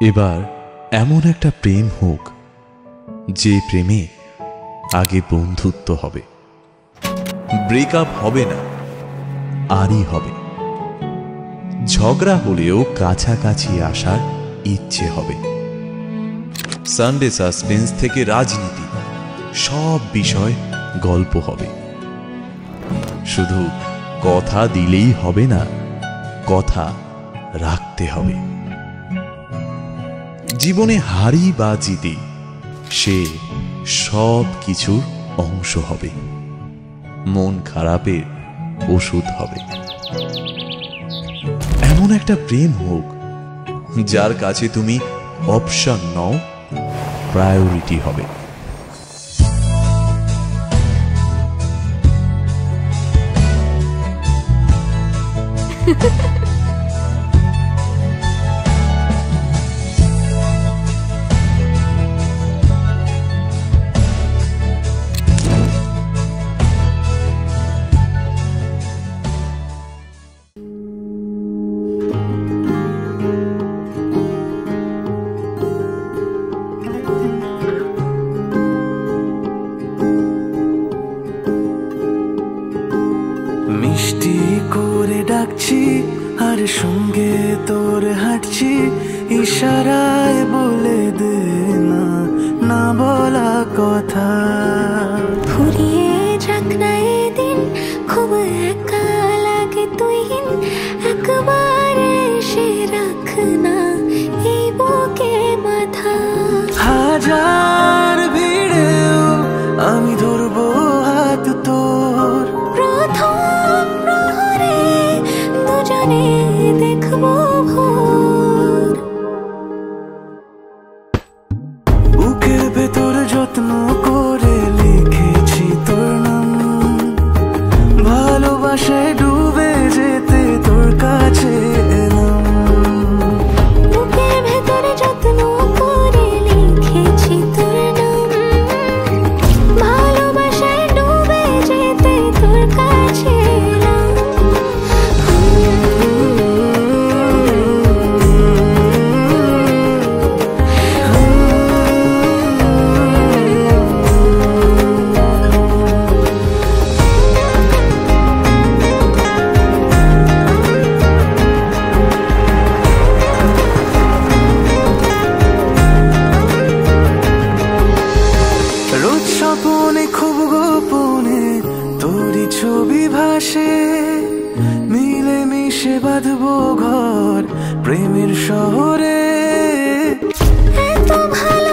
এবার এমন একটা প্রেম হোক যে প্রেমে আগে বন্ধুত্ব হবে, ব্রেকআপ হবে না, আরই হবে। ঝগড়া হলেও কাছাকাছি আসার ইচ্ছে হবে। সানডে সাসপেন্স থেকে রাজনীতি, সব বিষয় গল্প হবে। শুধু কথা দিলেই হবে না, কথা রাখতে হবে। জীবনে হারি বা জিতে সে সব কিছুর অংশ হবে, মন খারাপের ওষুধ হবে। এমন একটা প্রেম হোক যার কাছে তুমি অপশন নও, প্রায়োরিটি হবে। মিষ্টি করে ডাকছি আর সঙ্গে তোর হাঁটছি, ইশারায় বলে দে না না বলা কথা। ফুরিয়ে যাক না এদিন, খুব একা লাগে তুই একবার এসে রাখ না এই বুকে মাথা। হাজার ভিড়েও আমি ধরবো হাত তোর, প্রথম প্রহরে দুজনে দেখবো ভোর। বুকের ভেতর যত্ন করে লিখেছি তোর নাম, ভালোবাসায় ডুবে যেতে তোর কাছে এলাম। বুকের ভেতরে যত্ন করে লিখেছি তোর নাম, ভালোবাসায় ডুবে যেতে তোর কাছে এলাম। রোজ স্বপনে খুব গোপনে তোরই ছবি ভাসে, মিলে মিশে বাঁধবো ঘর প্রেমের শহরে। এত ভালো